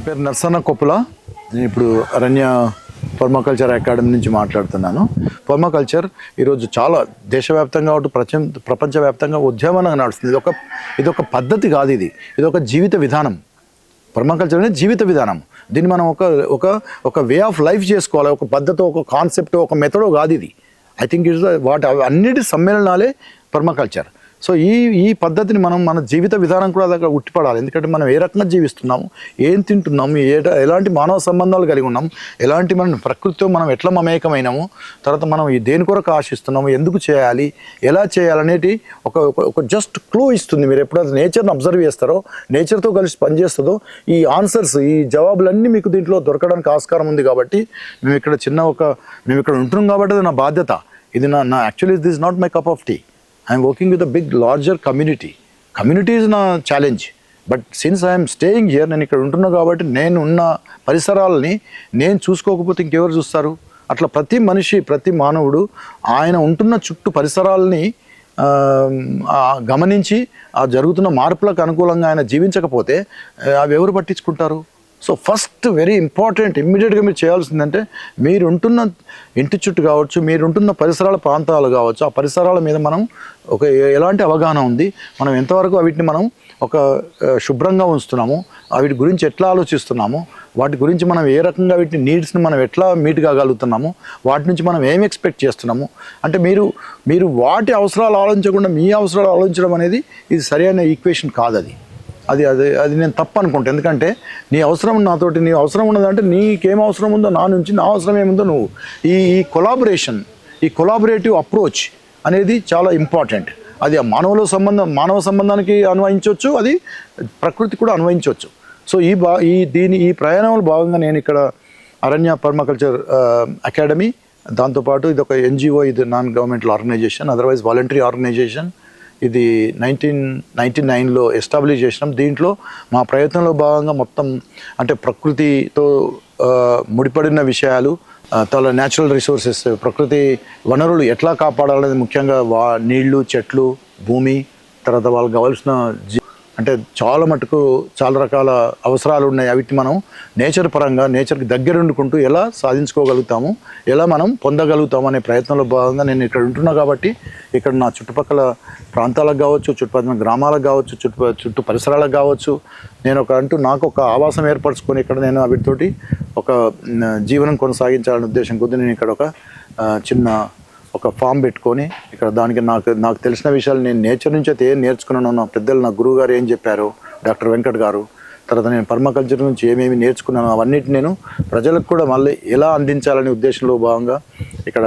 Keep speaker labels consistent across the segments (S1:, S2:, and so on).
S1: పేరు నర్సన్న కొప్పుల. నేను ఇప్పుడు అరణ్య పర్మాకల్చర్ అకాడమీ నుంచి మాట్లాడుతున్నాను. పర్మాకల్చర్ ఈరోజు చాలా దేశవ్యాప్తంగా ప్రపంచవ్యాప్తంగా ఉద్యమంగా నడుస్తుంది. ఇది ఒక పద్ధతి కాదు, ఇది ఒక జీవిత విధానం. పర్మాకల్చర్ అనేది జీవిత విధానం. దీన్ని మనం ఒక వే ఆఫ్ లైఫ్ చేసుకోవాలి. ఒక పద్ధతి, ఒక కాన్సెప్ట్, ఒక మెథడో కాదు ఇది. ఐ థింక్ ఇట్స్ అన్నిటి సమ్మేళనాలే పర్మాకల్చర్. సో ఈ పద్ధతిని మనం మన జీవిత విధానం కూడా దగ్గర ఉట్టిపడాలి. ఎందుకంటే మనం ఏ రకంగా జీవిస్తున్నాము, ఏం తింటున్నాము, ఎలాంటి మానవ సంబంధాలు కలిగి ఉన్నాము, ఎలాంటి మన ప్రకృతితో మనం ఎట్లా మమేకమైనాము, తర్వాత మనం దేని కొరకు ఆశిస్తున్నాము, ఎందుకు చేయాలి, ఎలా చేయాలనేది ఒక జస్ట్ క్లూ ఇస్తుంది. మీరు ఎప్పుడైతే నేచర్ని అబ్జర్వ్ చేస్తారో, నేచర్తో కలిసి పనిచేస్తుందో, ఈ ఆన్సర్స్, ఈ జవాబులన్నీ మీకు దీంట్లో దొరకడానికి ఆస్కారం ఉంది. కాబట్టి మేము ఇక్కడ ఉంటున్నాం కాబట్టి అది నా బాధ్యత. ఇది నా actually this not my cup of tea. I'm working with a big, larger community. Community is na challenge. But since I am staying here, నేను ఇక్కడ ఉంటున్నా కాబట్టి నేను ఉన్న పరిసరాలని నేను చూసుకోకపోతే ఇంకెవరు చూస్తారు? అట్లా ప్రతి మనిషి, ప్రతి మానవుడు ఆయన ఉంటున్న చుట్టూ పరిసరాలని గమనించి ఆ జరుగుతున్న మార్పులకు అనుకూలంగా ఆయన జీవించకపోతే అవి ఎవరు పట్టించుకుంటారు? సో ఫస్ట్ వెరీ ఇంపార్టెంట్, ఇమ్మీడియట్గా మీరు చేయాల్సిందంటే మీరు ఉంటున్న ఇంటి చుట్టూ కావచ్చు, మీరు ఉంటున్న పరిసరాల ప్రాంతాలు కావచ్చు, ఆ పరిసరాల మీద మనం ఎలాంటి అవగాహన ఉంది, మనం ఎంతవరకు వీటిని మనం శుభ్రంగా ఉంచుతున్నాము, వీటి గురించి ఎట్లా ఆలోచిస్తున్నాము, వాటి గురించి మనం ఏ రకంగా వీటి నీడ్స్ని మనం ఎట్లా మీట్ కాగలుగుతున్నాము, వాటి నుంచి మనం ఏం ఎక్స్పెక్ట్ చేస్తున్నాము. అంటే మీరు వాటి అవసరాలు ఆలోచించకుండా మీ అవసరాలు ఆలోచించడం అనేది ఇది సరైన ఈక్వేషన్ కాదు. అది నేను తప్పు అనుకుంటా. ఎందుకంటే నీ అవసరం నాతోటి, నీ అవసరం ఉన్నదంటే నీకేం అవసరం ఉందో నా నుంచి, నా అవసరం ఏముందో నువ్వు, ఈ కొలాబరేషన్, ఈ కొలాబరేటివ్ అప్రోచ్ అనేది చాలా ఇంపార్టెంట్. అది మానవ సంబంధానికి అన్వయించవచ్చు, అది ప్రకృతి కూడా అన్వయించవచ్చు. సో ఈ ప్రయాణంలో భాగంగా నేను ఇక్కడ అరణ్య పర్మాకల్చర్ అకాడమీ, దాంతోపాటు ఇది ఒక ఎన్జిఓ, ఇది non governmental organisation, otherwise voluntary organisation. ఇది 1999లో ఎస్టాబ్లిష్ చేసినాం. దీంట్లో మా ప్రయత్నంలో భాగంగా మొత్తం అంటే ప్రకృతితో ముడిపడిన విషయాలు, చాలా న్యాచురల్ రిసోర్సెస్, ప్రకృతి వనరులు ఎట్లా కాపాడాలనేది, ముఖ్యంగా నీళ్లు, చెట్లు, భూమి, తర్వాత వాళ్ళకి కావాల్సిన అంటే చాలా మటుకు చాలా రకాల అవసరాలు ఉన్నాయి. వీటిని మనం నేచర్ పరంగా, నేచర్కి దగ్గర ఉండుకుంటూ ఎలా సాధించుకోగలుగుతాము, ఎలా మనం పొందగలుగుతాము అనే ప్రయత్నంలో భాగంగా నేను ఇక్కడ ఉంటున్నా. కాబట్టి ఇక్కడ నా చుట్టుపక్కల ప్రాంతాలకు కావచ్చు, చుట్టుపక్కల గ్రామాలకు కావచ్చు, చుట్టూ పరిసరాలకు కావచ్చు, నేను నాకు ఒక ఆవాసం ఏర్పరచుకొని ఇక్కడ నేను వీటితోటి ఒక జీవనం కొనసాగించాలనే ఉద్దేశం కొద్దీ నేను ఇక్కడ ఒక ఫామ్ పెట్టుకొని ఇక్కడ దానికి నాకు తెలిసిన విషయాలు నేను నేచర్ నుంచి అయితే ఏం నేర్చుకున్నాను, నా పెద్దలు, నా గురువు గారు ఏం చెప్పారు, డాక్టర్ వెంకట్ గారు, తర్వాత నేను పర్మాకల్చర్ నుంచి ఏమేమి నేర్చుకున్నాను అవన్నిటి నేను ప్రజలకు కూడా మళ్ళీ ఎలా అందించాలనే ఉద్దేశంలో భాగంగా ఇక్కడ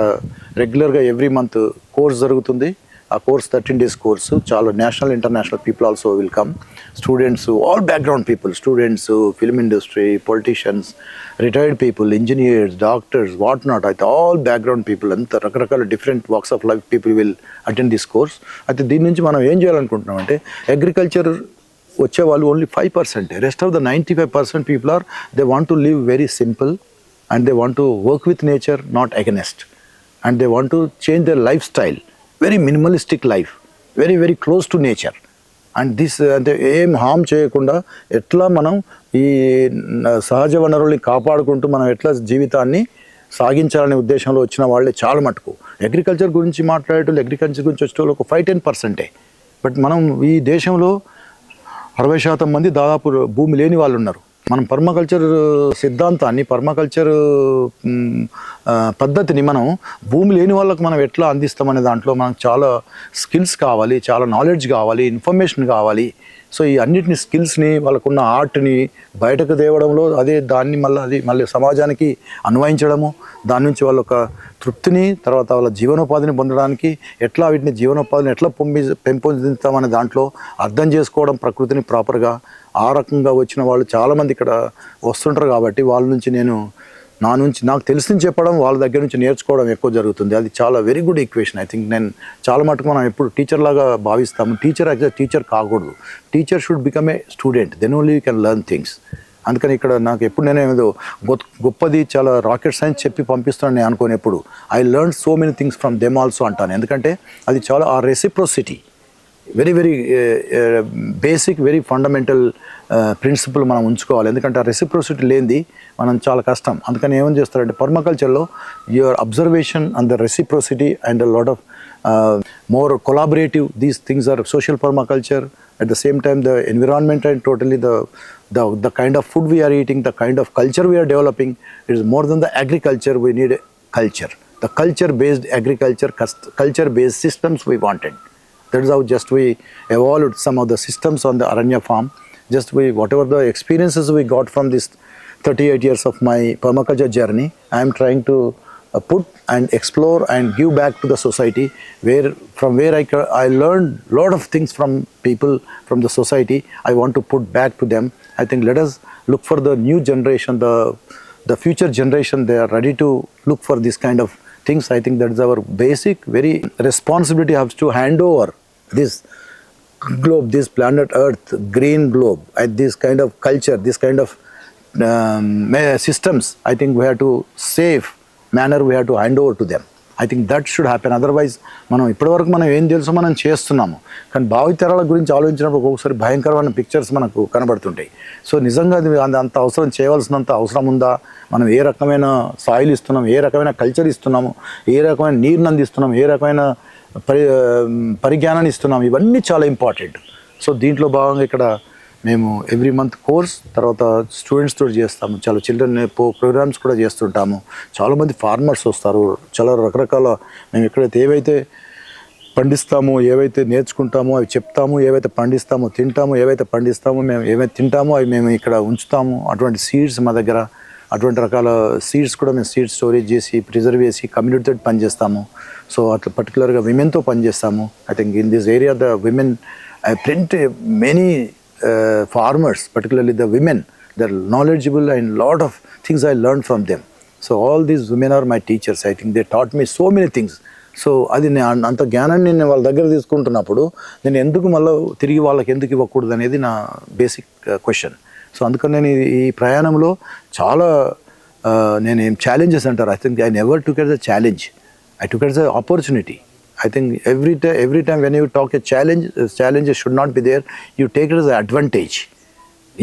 S1: రెగ్యులర్గా ఎవ్రీ మంత్ కోర్స్ జరుగుతుంది. ఆ కోర్స్ 13 days కోర్సు, చాలా national, international people also will come. Students, all background people, students, film industry, politicians, retired people, engineers, doctors, what not, అయితే ఆల్ బ్యాక్గ్రౌండ్ పీపుల్, అంత రకరకాల different walks of life people will attend this course. అయితే దీని నుంచి మనం ఏం చేయాలనుకుంటున్నాం అంటే, అగ్రికల్చర్ వచ్చే వాళ్ళు only 5%, rest of the 95% people they want to live very simple and they want to work with nature, not against, and they want to change their life style, very minimalistic life, very very close to nature. And this అంటే ఏం హామ్ చేయకుండా ఎట్లా మనం ఈ సహజ వనరుల్ని కాపాడుకుంటూ మనం ఎట్లా జీవితాన్ని సాగించాలనే ఉద్దేశంలో వచ్చిన వాళ్ళే చాలా మటుకు. అగ్రికల్చర్ గురించి మాట్లాడేటోళ్ళు, అగ్రికల్చర్ గురించి వచ్చేటోళ్ళు ఒక 5-10%. బట్ మనం ఈ దేశంలో 60% మంది దాదాపు భూమి లేని వాళ్ళు ఉన్నారు. మనం పర్మాకల్చర్ సిద్ధాంతాన్ని, పర్మాకల్చర్ పద్ధతిని మనం భూమి లేని వాళ్ళకు మనం ఎట్లా అందిస్తామనే దాంట్లో మనకు చాలా స్కిల్స్ కావాలి, చాలా నాలెడ్జ్ కావాలి, ఇన్ఫర్మేషన్ కావాలి. సో ఈ అన్నిటిని స్కిల్స్ని, వాళ్ళకున్న ఆర్ట్ని బయటకు తేవడంలో దాన్ని మళ్ళీ సమాజానికి అన్వయించడము, దాని నుంచి వాళ్ళ ఒక తృప్తిని, తర్వాత వాళ్ళ జీవనోపాధిని పొందడానికి ఎట్లా వీటిని జీవనోపాధిని ఎట్లా పెంపొందిస్తామనే దాంట్లో అర్థం చేసుకోవడం, ప్రకృతిని ప్రాపర్గా ఆ రకంగా వచ్చిన వాళ్ళు చాలామంది ఇక్కడ వస్తుంటారు. కాబట్టి వాళ్ళ నుంచి నాకు తెలిసింది చెప్పడం, వాళ్ళ దగ్గర నుంచి నేర్చుకోవడం ఎక్కువ జరుగుతుంది. అది చాలా very good equation. I think నేను చాలా మటుకు మనం ఎప్పుడు టీచర్ లాగా భావిస్తాము. టీచర్ కాకూడదు. Teacher should become a student, then only you can learn things. అందుకని ఇక్కడ నాకు ఎప్పుడు నేనేదో గొప్పది చాలా రాకెట్ సైన్స్ చెప్పి పంపిస్తున్నాను నేను అనుకోని, ఎప్పుడు I learn so many things from them also అంటాను. ఎందుకంటే అది చాలా ఆ reciprocity, very basic, very fundamental principle మనం ఉంచుకోవాలి. ఎందుకంటే ఆ రెసిప్రోసిటీ లేనిది మనం చాలా కష్టం. అందుకని ఏమని చేస్తారంటే పర్మాకల్చర్లో your observation and the reciprocity and lot of more collaborative. These things are social permaculture. At the same time, the environment and totally the kind of food we are eating, the kind of culture we are developing, it is more than the agriculture. We need a culture. The culture-based agriculture, culture-based systems we wanted. That is how just we evolved some of the systems on the Aranya farm. Just whatever the experiences we got from this 38 years of my permaculture journey, I am trying to put and explore and give back to the society, from where I learned lot of things from people, from the society. I want to put back to them. I think let us look for the new generation, the future generation. They are ready to look for this kind of things. I think that is our basic very responsibility, has to hand over this globe, this planet Earth, green globe, and this kind of culture, this kind of systems. I think we have to save manner, we have to hand over to them. I think that should happen. Otherwise మనం ఇప్పటివరకు మనం ఏం తెలుసో మనం చేస్తున్నాము, కానీ భావితరాల గురించి ఆలోచించినప్పుడు ఒక్కొక్కసారి భయంకరమైన పిక్చర్స్ మనకు కనబడుతుంటాయి. సో నిజంగా అది అంత అవసరం, చేయవలసినంత అవసరం ఉందా? మనం ఏ రకమైన సాయిల్ ఇస్తున్నాం, ఏ రకమైన కల్చర్ ఇస్తున్నాము, ఏ రకమైన నీరుని అందిస్తున్నాం, ఏ రకమైన పరిజ్ఞానాన్ని ఇస్తున్నాం, ఇవన్నీ చాలా ఇంపార్టెంట్. సో దీంట్లో భాగంగా ఇక్కడ మేము ఎవ్రీ మంత్ కోర్స్, తర్వాత స్టూడెంట్స్ తోటి చేస్తాము, చాలా చిల్డ్రన్ ప్రోగ్రామ్స్ కూడా చేస్తుంటాము. చాలామంది ఫార్మర్స్ వస్తారు, చాలా రకరకాల మేము ఎక్కడైతే ఏవైతే పండిస్తామో, ఏవైతే నేర్చుకుంటామో అవి చెప్తాము, ఏవైతే పండిస్తామో తింటాము, ఏవైతే పండిస్తామో మేము ఏవైతే తింటామో అవి మేము ఇక్కడ ఉంచుతాము. అటువంటి సీడ్స్ మా దగ్గర, అటువంటి రకాల సీడ్స్ కూడా మేము సీడ్స్ స్టోరేజ్ చేసి ప్రిజర్వ్ చేసి కమ్యూనిటీతో పనిచేస్తాము. సో అట్లా పర్టికులర్గా విమెన్తో పనిచేస్తాము. I think in this area the women, I print many farmers, particularly the women. They're knowledgeable and lot of things I learned from them. So all these women are my teachers. I think they taught me so many things. So అది నేను అంత జ్ఞానాన్ని నేను వాళ్ళ దగ్గర తీసుకుంటున్నప్పుడు నేను ఎందుకు మళ్ళీ తిరిగి వాళ్ళకి ఎందుకు ఇవ్వకూడదు అనేది నా బేసిక్ క్వశ్చన్. సో అందుకని నేను ఈ ప్రయాణంలో చాలా నేను ఏం ఛాలెంజెస్ అంటారు. I think I never took at the challenge, I took at the opportunity. I think every time when you talk a challenge, challenges should not be there. You take it as an advantage.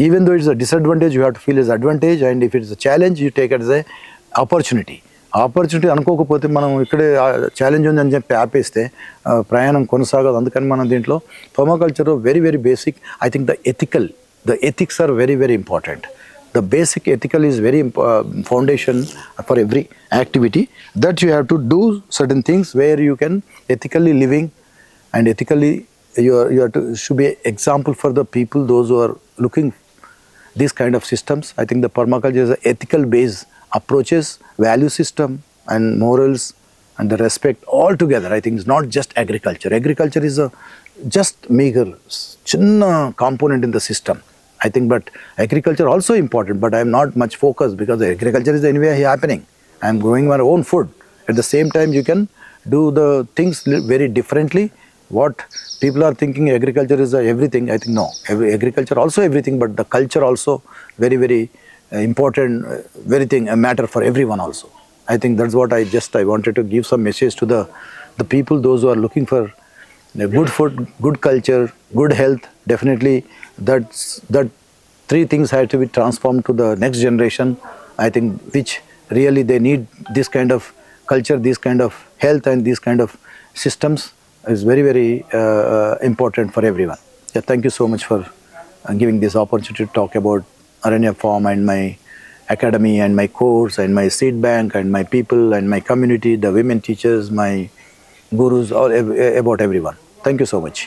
S1: Even though it's a disadvantage, you have to feel as advantage. And if it's a challenge, you take it as a opportunity. Opportunity అనుకోకపోతే మనం ఇక్కడే challenge ఉందని చెప్పి ఆపేస్తే ప్రయాణం కొనసాగదు. అందుకని మనం దీంట్లో permaculture very very basic. I think the ethics are very very important. The basic ethical is very foundation for every activity, that you have to do certain things where you can ethically living, and ethically you have to should be example for the people, those who are looking these kind of systems. I think the permaculture is a ethical based approaches, value system and morals and the respect all together. I think it's not just agriculture. Agriculture is a just meager chinna component in the system. I think, but agriculture also important, but I am not much focused because agriculture is anyway happening. I am growing my own food. At the same time, you can do the things very differently. What people are thinking agriculture is everything. I think no, agriculture also everything, but the culture also very very important, very thing, a matter for everyone also. I think that's what I wanted to give some message to the people, those who are looking for good food, good culture, good health. Definitely that three things have to be transformed to the next generation. I think which really they need this kind of culture, this kind of health and these kind of systems is very very important for everyone. Yeah, thank you so much for giving this opportunity to talk about Aranya Farm and my academy and my course and my seed bank and my people and my community, the women teachers, my gurus, all about everyone. Thank you so much.